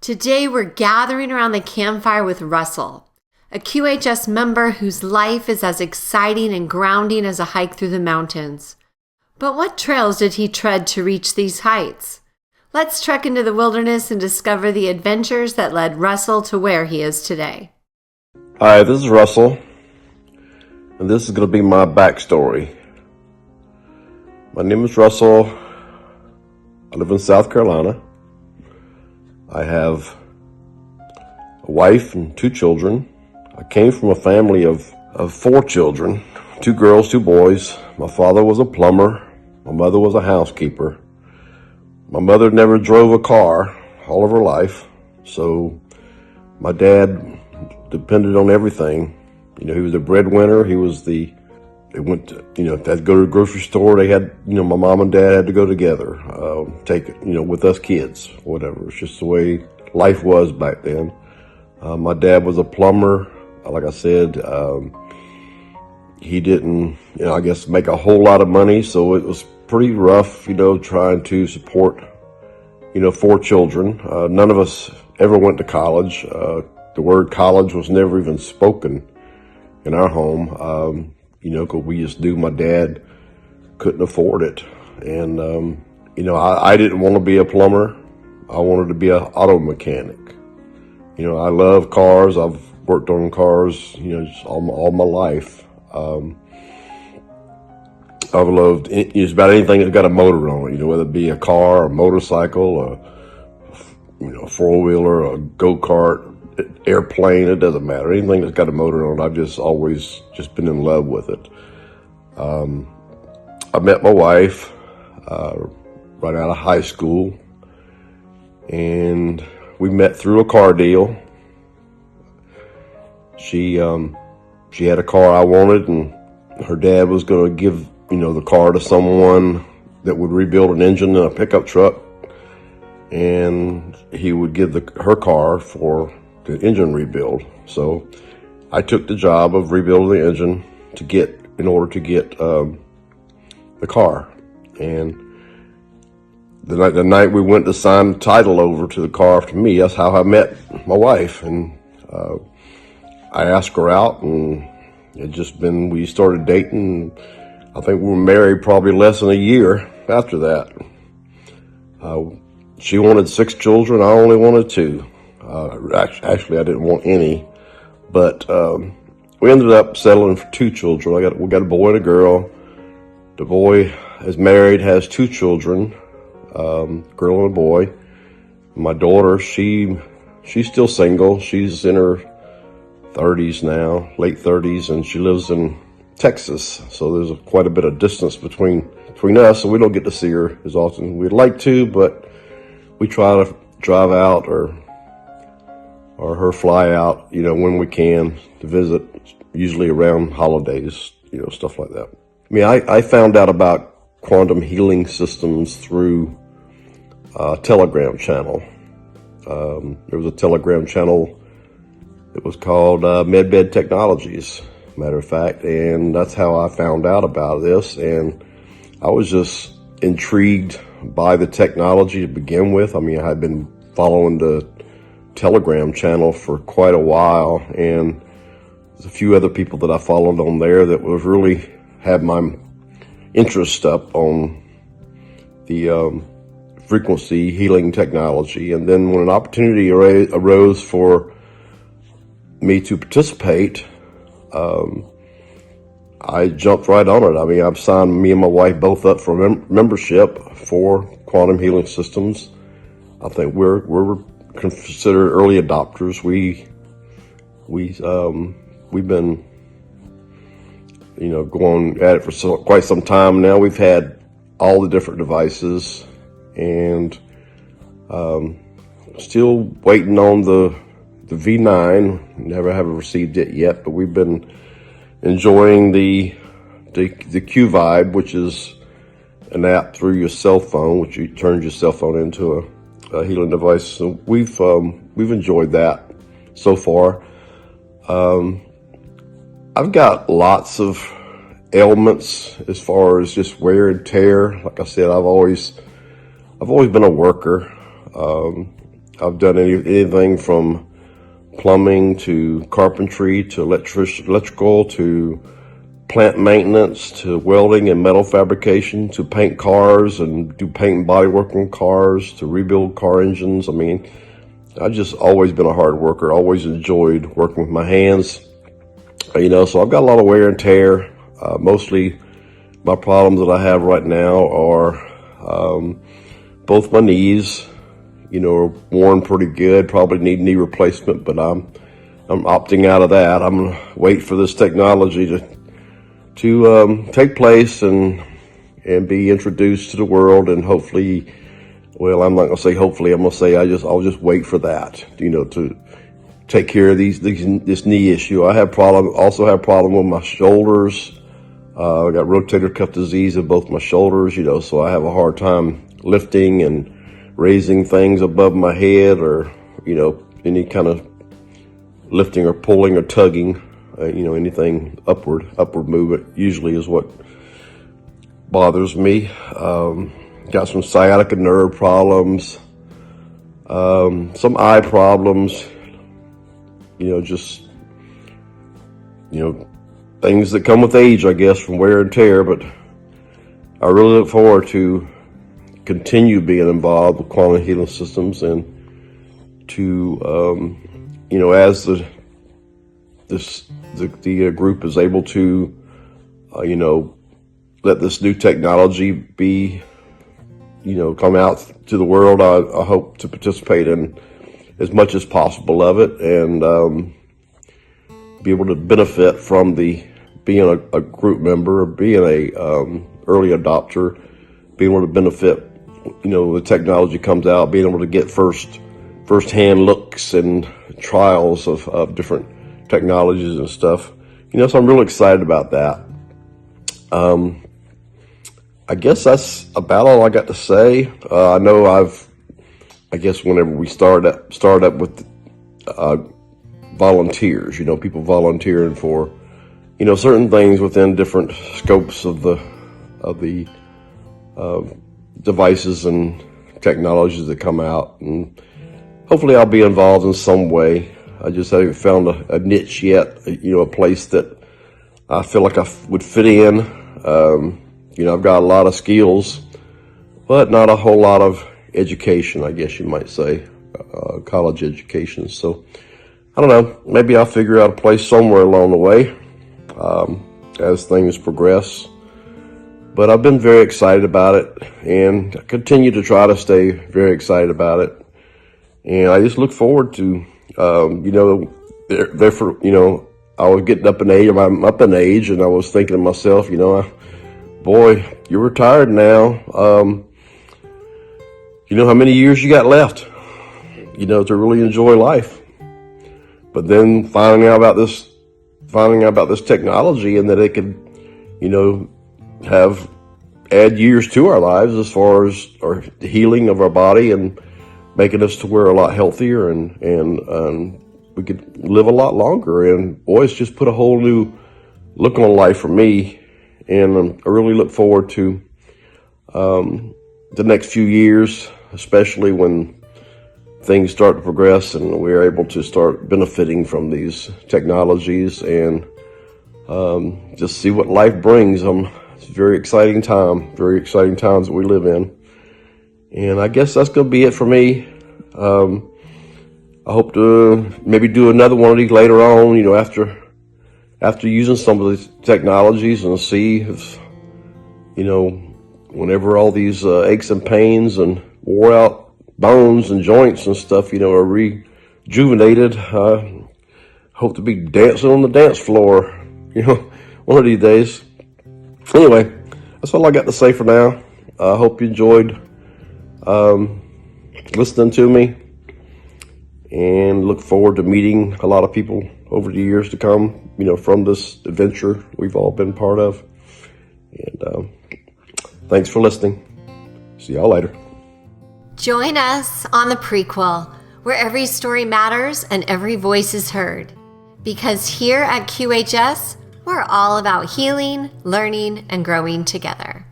Today we're gathering around the campfire with Russell, a QHS member whose life is as exciting and grounding as a hike through the mountains. But what trails did he tread to reach these heights? Let's trek into the wilderness and discover the adventures that led Russell to where he is today. Hi, this is Russell, and this is going to be my backstory. My name is Russell. I live in South Carolina. I have a wife and 2 children. I came from a family of 4 children, 2 girls, 2 boys. My father was a plumber. My mother was a housekeeper. My mother never drove a car all of her life, so my dad depended on everything. He was the breadwinner. They went to, if they had to go to the grocery store, they had, my mom and dad had to go together, take it, with us kids, whatever. It's just the way life was back then. My dad was a plumber. Like I said, he didn't, I guess make a whole lot of money. So it was pretty rough, trying to support, 4 children. None of us ever went to college. The word college was never even spoken in our home. Because we just knew my dad couldn't afford it. And, I didn't want to be a plumber. I wanted to be an auto mechanic. I love cars. I've worked on cars, just all my life. I've loved just about anything that's got a motor on it, whether it be a car, a motorcycle, a 4-wheeler, a go-kart, airplane, it doesn't matter. Anything that's got a motor on it, I've just always just been in love with it. I met my wife right out of high school, and we met through a car deal. She had a car I wanted, and her dad was going to give the car to someone that would rebuild an engine in a pickup truck, and he would give her car for the engine rebuild. So I took the job of rebuilding the engine in order to get the car. And the night we went to sign the title over to the car to me, that's how I met my wife. And I asked her out, and we started dating. I think we were married probably less than a year after that. She wanted 6 children. I only wanted 2. Actually, I didn't want any, but we ended up settling for 2 children. We got a boy and a girl. The boy is married, has 2 children, girl and a boy. My daughter, she's still single. She's in her 30s now, late 30s, and she lives in Texas. So there's quite a bit of distance between us, so we don't get to see her as often as we'd like to, but we try to drive out or her fly out, when we can to visit, usually around holidays, stuff like that. I found out about quantum healing systems through a Telegram channel. There was a Telegram channel that was called MedBed Technologies, matter of fact, and that's how I found out about this. And I was just intrigued by the technology to begin with. I had been following the Telegram channel for quite a while, and there's a few other people that I followed on there that was really had my interest up on the frequency healing technology. And then when an opportunity arose for me to participate, I jumped right on it. I've signed me and my wife both up for membership for quantum healing systems. I think we're considered early adopters. We've been, going at it for quite some time now. We've had all the different devices, and still waiting on the V9. Never have received it yet, but we've been enjoying the Q Vibe, which is an app through your cell phone, which you turn your cell phone into a healing device. So we've enjoyed that so far. I've got lots of ailments as far as just wear and tear. Like I said, I've always been a worker. I've done anything from plumbing to carpentry to electrical to plant maintenance to welding and metal fabrication to paint cars and do paint and body work on cars to rebuild car engines. I mean, I've just always been a hard worker, always enjoyed working with my hands. So I've got a lot of wear and tear. Mostly my problems that I have right now are both my knees, are worn pretty good, probably need knee replacement, but I'm opting out of that. I'm going to wait for this technology to take place and be introduced to the world, and hopefully, well, I'm not going to say hopefully, I'm going to say I'll just wait for that, to take care of this knee issue. Also have problem with my shoulders. I got rotator cuff disease in both my shoulders, so I have a hard time lifting and raising things above my head, or, any kind of lifting or pulling or tugging, anything upward movement usually is what bothers me. Got some sciatica nerve problems, some eye problems, things that come with age, I guess, from wear and tear. But I really look forward to continue being involved with quantum healing systems, and to, as the group is able to, let this new technology be, come out to the world. I hope to participate in as much as possible of it, and be able to benefit from being a group member, or being a early adopter, being able to benefit, the technology comes out, being able to get first-hand looks and trials of different technologies and stuff. So I'm really excited about that. I guess that's about all I got to say. I know I guess whenever we start up with volunteers, people volunteering for, certain things within different scopes of the devices and technologies that come out, and hopefully I'll be involved in some way. I just haven't found a niche yet, a place that I feel like I would fit in. I've got a lot of skills, but not a whole lot of education, I guess you might say, college education. So I don't know, maybe I'll figure out a place somewhere along the way as things progress. But I've been very excited about it, and I continue to try to stay very excited about it. And I just look forward to, I was getting up in age, I'm up in age, and I was thinking to myself, boy, you're retired now. How many years you got left, to really enjoy life. But then finding out about this technology, and that it could, add years to our lives as far as our healing of our body, and making us to where a lot healthier, and we could live a lot longer. And boy, it's just put a whole new look on life for me. And I really look forward to the next few years, especially when things start to progress and we're able to start benefiting from these technologies, and just see what life brings. It's a very exciting times that we live in. And I guess that's going to be it for me. I hope to maybe do another one of these later on, after using some of these technologies, and see if, whenever all these aches and pains and wore out bones and joints and stuff, are rejuvenated. I hope to be dancing on the dance floor, one of these days. Anyway, that's all I got to say for now. I hope you enjoyed listening to me, and look forward to meeting a lot of people over the years to come, from this adventure we've all been part of. And thanks for listening. See y'all later. Join us on the Prequel, where every story matters and every voice is heard. Because here at QHS, we're all about healing, learning, and growing together.